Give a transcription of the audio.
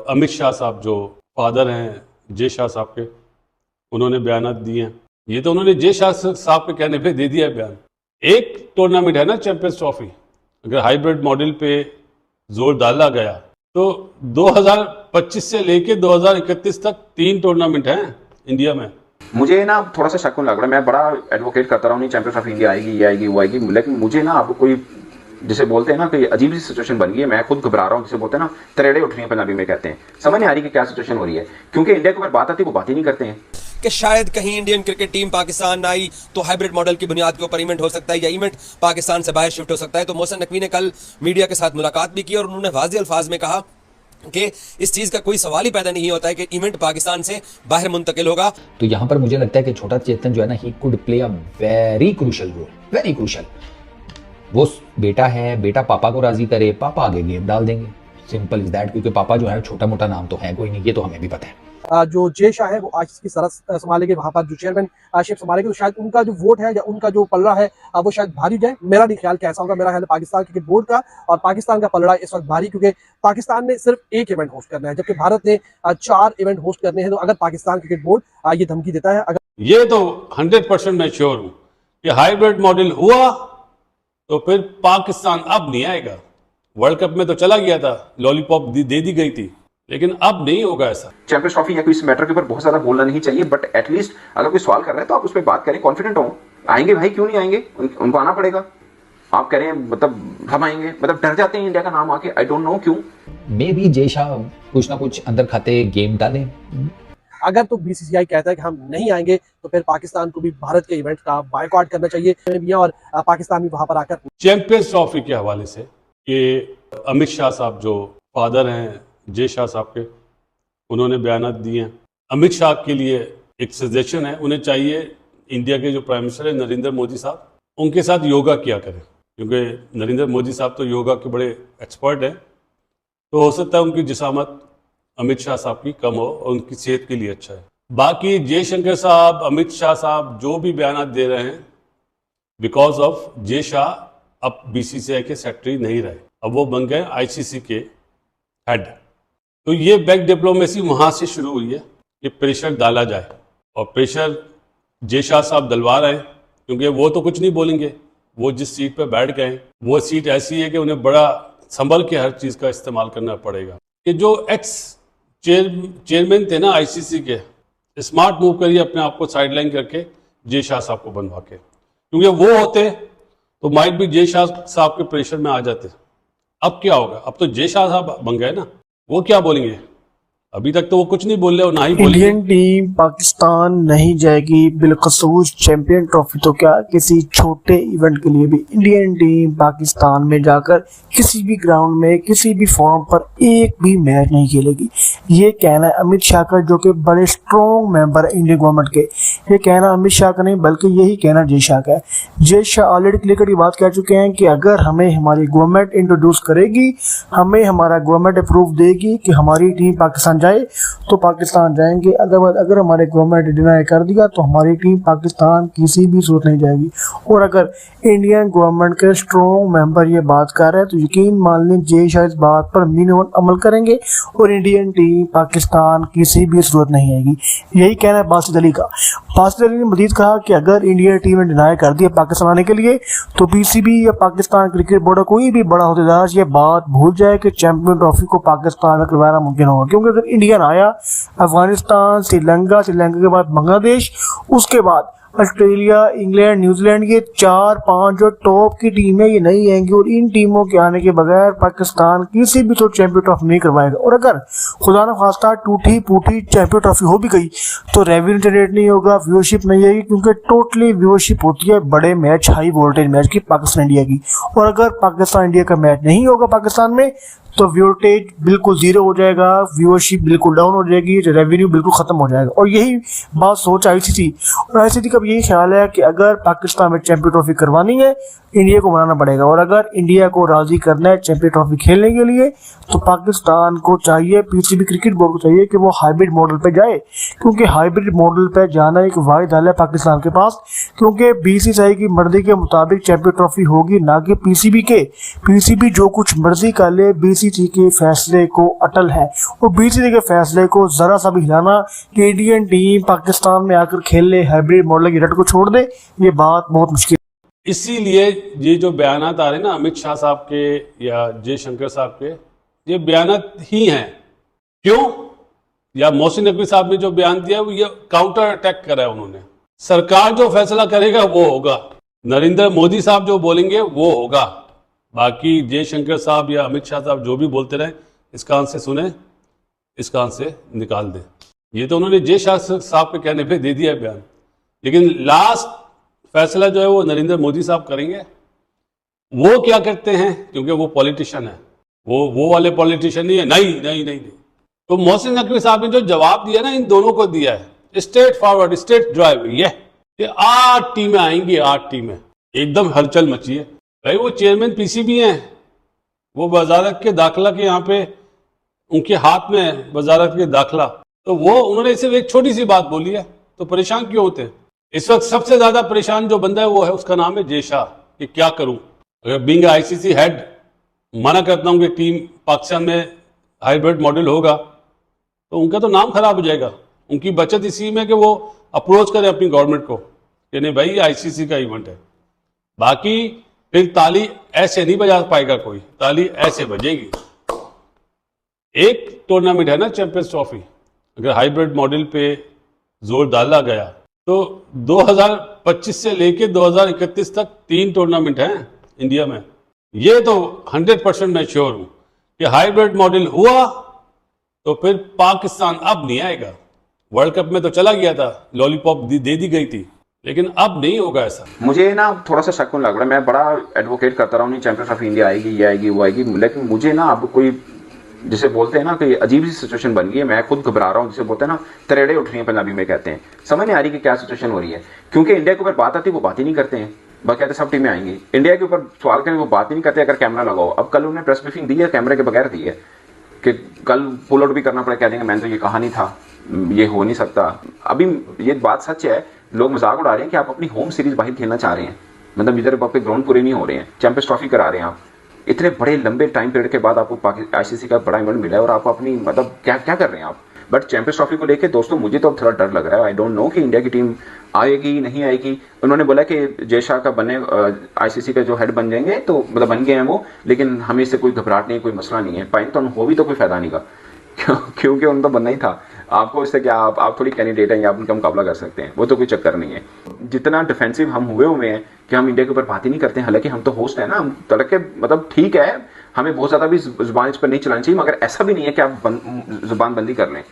अमित शाह साहब जो फादर हैं जय शाह साहब के, उन्होंने बयान दिए हैं। ये तो उन्होंने जय शाह साहब के कहने पे दे दिया है बयान। एक टूर्नामेंट है ना चैंपियंस ट्रॉफी, अगर हाइब्रिड मॉडल पे जोर डाला गया तो 2025 से लेके 2031 तक 3 टूर्नामेंट हैं इंडिया में। मुझे ना थोड़ा सा शक लग रहा है, मैं बड़ा एडवोकेट करता रहा हूँ नहीं चैंपियंस ऑफ इंडिया आएगी, ये आएगी, वो आएगी, लेकिन मुझे ना अब कोई जिसे बोलते हैं ना कि अजीब सी सिचुएशन बन गई है। मैं खुद घबरा रहा हूँ, जिसे बोलते हैं ना तरेड़े उठ रही हैं पंजाबी में कहते हैं। समझ नहीं आ रही कि क्या सिचुएशन हो रही है, क्योंकि इंडिया के ऊपर बात आती है वो बात ही नहीं करते हैं कि शायद कहीं इंडियन क्रिकेट टीम पाकिस्तान आई तो हाइब्रिड मॉडल की बुनियाद के ऊपर इवेंट हो सकता है या इवेंट पाकिस्तान से बाहर शिफ्ट हो सकता है। तो मोहसिन नकवी ने कल मीडिया के साथ मुलाकात भी की और उन्होंने वाज़ेह अल्फाज में कहा कि इस चीज का कोई सवाल ही पैदा नहीं होता है कि इवेंट पाकिस्तान से बाहर मुंतकिल होगा। तो यहाँ पर मुझे लगता है कि छोटा चेतन जो है ना, he could play a very crucial role, very crucial. वो बेटा है, बेटा पापा को राजी करे, पापा आगे गेम डाल देंगे, सिंपल इज दैट। क्योंकि पापा जो है छोटा मोटा नाम तो है कोई नहीं, ये तो हमें भी पता है। जो जय शाह है वो आज की सरहद संभालेंगे, वहां पर जो चेयरमैन शिप संभालेंगे, तो शायद उनका जो वोट है या उनका जो पलड़ा है वो शायद भारी जाए। मेरा नहीं ख्याल कैसा होगा, मेरा ख्याल है पाकिस्तान क्रिकेट बोर्ड का और पाकिस्तान का पलड़ा इस वक्त भारी, क्योंकि पाकिस्तान ने सिर्फ एक इवेंट होस्ट करना है जबकि भारत ने 4 इवेंट होस्ट करने हैं। तो अगर पाकिस्तान क्रिकेट बोर्ड ये धमकी देता है, अगर ये तो 100% मैं श्योर हूं कि हाइब्रिड मॉडल हुआ तो फिर पाकिस्तान अब नहीं आएगा। वर्ल्ड कप में तो चला गया था, लॉलीपॉप दे दी गई थी, लेकिन अब नहीं होगा ऐसा। चैंपियंस ट्रॉफी या कोई इस मैटर के ऊपर बहुत ज्यादा बोलना नहीं चाहिए, बट एटलीस्ट अगर कोई सवाल कर रहा है तो आप उस पर बात करें, कॉन्फिडेंट हो। आएंगे भाई, क्यों नहीं आएंगे, उनको आना पड़ेगा। आप कह रहे हैं मतलब हम आएंगे, मतलब डर जाते हैं इंडिया का नाम आके, आई डोंट नो क्यों। मे बी जय शाह कुछ ना कुछ अंदर खाते गेम डालें। अगर तो बीसीसीआई कहता है कि हम नहीं आएंगे तो फिर पाकिस्तान को भी भारत के इवेंट का बायकॉट करना चाहिए और पाकिस्तान भी वहां पर आकर चैंपियंस ट्रॉफी के हवाले से कि अमित शाह साहब जो फादर हैं जय शाह साहब के, उन्होंने बयान दिए हैं। अमित शाह के लिए एक सजेशन है, उन्हें चाहिए इंडिया के जो प्राइम मिनिस्टर है नरेंद्र मोदी साहब, उनके साथ योगा किया करें, क्योंकि नरेंद्र मोदी साहब तो योगा के बड़े एक्सपर्ट हैं। तो हो सकता है उनकी जिसामत अमित शाह साहब की कम हो और उनकी सेहत के लिए अच्छा है। बाकी जयशंकर साहब, अमित शाह साहब जो भी बयान दे रहे हैं, बिकॉज ऑफ जय शाह अब बीसीसीआई के सेक्रेटरी नहीं रहे, अब वो बन गए आईसीसी के हेड। तो ये बैक डिप्लोमेसी वहां से शुरू हुई है कि प्रेशर डाला जाए, और प्रेशर जय शाह साहब डलवा रहे हैं, क्योंकि वो तो कुछ नहीं बोलेंगे। वो जिस सीट पर बैठ गए वो सीट ऐसी है कि उन्हें बड़ा संभल के हर चीज़ का इस्तेमाल करना पड़ेगा। कि जो एक्स चेयरमैन थे ना आईसीसी के, स्मार्ट मूव करिए अपने आप को साइडलाइन करके जय शाह साहब को बनवा के, क्योंकि वो होते तो माइट भी जय शाह साहब के प्रेशर में आ जाते। अब क्या होगा, अब तो जय शाह साहब बन गए ना, वो क्या बोलेंगे? अभी तक तो वो कुछ नहीं बोल रहे और ना ही बोलेंगे। इंडियन टीम पाकिस्तान नहीं जाएगी बिलखसूस चैंपियन ट्रॉफी, तो क्या किसी छोटे इवेंट के लिए भी इंडियन टीम पाकिस्तान में जाकर किसी भी ग्राउंड में किसी भी फॉर्म पर एक भी मैच नहीं खेलेगी। ये कहना है अमित शाह का, जो कि बड़े स्ट्रॉन्ग मेंबर है इंडियन गवर्नमेंट के। ये कहना अमित शाह का नहीं बल्कि यही कहना जय शाह का है। Jay Shah already clear cut बात कह चुके हैं कि अगर हमें हमारी गवर्नमेंट इंट्रोड्यूस करेगी, हमें हमारा गवर्नमेंट अप्रूव देगी कि हमारी टीम पाकिस्तान जाए तो पाकिस्तान जाएंगे, अगर हमारे गवर्नमेंट डिनाई कर दिया तो हमारी टीम पाकिस्तान किसी भी सूरत नहीं जाएगी। और अगर इंडियन गवर्नमेंट के स्ट्रॉन्ग मेंबर ये बात कर रहे हैं तो यकीन मान लें जय शाह इस बात पर मिनिमम अमल करेंगे और इंडियन टीम पाकिस्तान किसी भी सूरत नहीं आएगी। यही कहना है बासित अली का। बासित अली ने मजीद कहा कि अगर इंडिया टीम ने डिनाई कर दिया पाकिस्तान आने के लिए तो पीसीबी या पाकिस्तान क्रिकेट बोर्ड कोई भी बड़ा होदेदार ये बात भूल जाए कि चैंपियन ट्रॉफी को पाकिस्तान में करवाना मुमकिन होगा। क्योंकि अगर इंडियन आया, अफगानिस्तान, श्रीलंका के बाद बांग्लादेश, उसके बाद ऑस्ट्रेलिया, इंग्लैंड, न्यूजीलैंड, ये 4-5 जो टॉप की टीमें ये नहीं आएंगी और इन टीमों के आने के बगैर पाकिस्तान किसी भी तो चैंपियन ट्रॉफी नहीं करवाएगा। और अगर खुदा न खास्ता टूटी फूटी चैंपियन ट्रॉफी हो भी गई तो रेवेन्यू जनरेट नहीं होगा, व्यूअरशिप नहीं आएगी, क्योंकि टोटली व्यूअरशिप होती है बड़े मैच, हाई वोल्टेज मैच की, पाकिस्तान इंडिया की। और अगर पाकिस्तान इंडिया का मैच नहीं होगा पाकिस्तान में तो व्यूअरटेज बिल्कुल जीरो हो जाएगा, व्यूअरशिप बिल्कुल डाउन हो जाएगी, रेवेन्यू बिल्कुल खत्म हो जाएगा। और यही बात सोच आईसीसी और आईसीसी का यही ख्याल है कि अगर पाकिस्तान में चैंपियन ट्रॉफी करवानी है इंडिया को बनाना पड़ेगा। और अगर इंडिया को राजी करना है चैंपियन ट्रॉफी खेलने के लिए तो पाकिस्तान को चाहिए, पीसीबी क्रिकेट बोर्ड को चाहिए कि वो हाइब्रिड मॉडल पे जाए, क्योंकि हाइब्रिड मॉडल पे जाना एक वाहिद हल है पाकिस्तान के पास। क्योंकि बीसीसीआई की मर्जी के मुताबिक चैंपियन ट्रॉफी होगी, ना कि पीसीबी के। पीसीबी जो कुछ मर्जी कर ले, बीसीसीआई बीसीसी के फैसले को अटल है और बीसीसी के फैसले को जरा सा भी हिलाना कि इंडियन टीम पाकिस्तान में आकर खेलने हाइब्रिड मॉडल की रट को छोड़ दे, ये बात बहुत मुश्किल। इसीलिए ये जो बयानात आ रहे हैं ना अमित शाह साहब के या जयशंकर साहब के, ये बयानात ही हैं। क्यों? या मोहसिन नकवी साहब ने जो बयान दिया वो ये काउंटर अटैक करा है उन्होंने। सरकार जो फैसला करेगा वो होगा, नरेंद्र मोदी साहब जो बोलेंगे वो होगा। बाकी जयशंकर साहब या अमित शाह साहब जो भी बोलते रहे, इस कान से सुने, इस कान से निकाल दें। ये तो उन्होंने जय शाह साहब के कहने पे दे दिया है बयान, लेकिन लास्ट फैसला जो है वो नरेंद्र मोदी साहब करेंगे। वो क्या करते हैं, क्योंकि वो पॉलिटिशियन है, वो वाले पॉलिटिशियन नहीं है। नहीं। तो मोहसिन नकवी साहब ने जो जवाब दिया ना, इन दोनों को दिया है, स्ट्रेट फॉरवर्ड, स्ट्रेट ड्राइव। ये 8 टीमें आएंगी, 8 टीमें, एकदम हलचल मची है। भाई वो चेयरमैन पीसीबी हैं, वो वजारत के दाखिला के यहाँ पे उनके हाथ में है वजारत के दाखिला, तो वो उन्होंने सिर्फ एक छोटी सी बात बोली है, तो परेशान क्यों होते हैं? इस वक्त सबसे ज्यादा परेशान जो बंदा है वो है, उसका नाम है जय शाह। कि क्या करूं, अगर बीइंग आईसीसी हेड मना करता हूं कि टीम पाकिस्तान में हाइब्रिड मॉडल होगा, तो उनका तो नाम खराब हो जाएगा। उनकी बचत इसी में कि वो अप्रोच करें अपनी गवर्नमेंट को कि नहीं भाई आईसीसी का इवेंट है। बाकी फिर ताली ऐसे नहीं बजा पाएगा कोई, ताली ऐसे बजेगी। एक टूर्नामेंट है ना चैंपियंस ट्रॉफी, अगर हाइब्रिड मॉडल पे जोर डाला गया तो 2025 से लेके 2031 तक 3 टूर्नामेंट हैं इंडिया में। ये तो 100% मैं श्योर हूं कि हाइब्रिड मॉडल हुआ तो फिर पाकिस्तान अब नहीं आएगा। वर्ल्ड कप में तो चला गया था, लॉलीपॉप दे दी गई थी, लेकिन अब नहीं होगा ऐसा। मुझे ना थोड़ा सा शक लग रहा है। मैं बड़ा एडवोकेट करता रहा हूँ, नहीं चैंपियंस ऑफ इंडिया आएगी, ये आएगी, वो आएगी, लेकिन मुझे ना अब कोई जिसे बोलते हैं ना कि अजीब सी सिचुएशन बन गई है। मैं खुद घबरा रहा हूँ, जिसे बोलते हैं ना तरेड़े उठ रही हैं, पंजाबी में कहते हैं। समझ नहीं आ रही कि क्या सिचुएशन हो रही है, क्योंकि इंडिया के ऊपर बात आती है वो बात ही नहीं करते हैं। बाकी कहते सब टीमें आएंगी, इंडिया के ऊपर सवाल करें वो बात ही नहीं करते अगर कैमरा लगाओ। अब कल उन्होंने प्रेस ब्रीफिंग दी है, कैमरे के बगैर दी है कि कल पुल आउट भी करना पड़े, कह देंगे मैंने तो ये कहा नहीं था, ये हो नहीं सकता। अभी ये बात सच है, लोग मजाक उड़ा रहे हैं कि आप अपनी होम सीरीज बाहर खेलना चाह रहे हैं, मतलब इधर आपके ग्राउंड पूरे नहीं हो रहे हैं, चैंपियंस ट्रॉफी करा रहे हैं आप। इतने बड़े लंबे टाइम पीरियड के बाद आपको आईसीसी का बड़ा इवेंट मिला है और आप अपनी मतलब क्या कर रहे हैं आप। बट चैंपियंस ट्रॉफी को लेके दोस्तों मुझे तो थोड़ा डर लग रहा है। आई डोंट नो कि इंडिया की टीम आएगी नहीं आएगी। उन्होंने बोला कि जय शाह का बने आईसीसी का जो हेड बन जाएंगे, तो मतलब बन गए हैं वो, लेकिन हमें इससे कोई घबराहट नहीं, कोई मसला नहीं है। पाइन तो हो भी तो कोई फायदा नहीं का, क्योंकि उन तो बनना ही था। आपको इससे क्या, आप थोड़ी कैंडिडेट हैं, आप उनका मुकाबला कर सकते हैं, वो तो कोई चक्कर नहीं है। जितना डिफेंसिव हम हुए हैं कि हम इंडिया के ऊपर बात ही नहीं करते हैं, हालांकि हम तो होस्ट है ना, हम तड़के मतलब ठीक है, हमें बहुत ज्यादा भी जुबान इस पर नहीं चलानी चाहिए, मगर ऐसा भी नहीं है कि आप जुबान बंदी कर लें।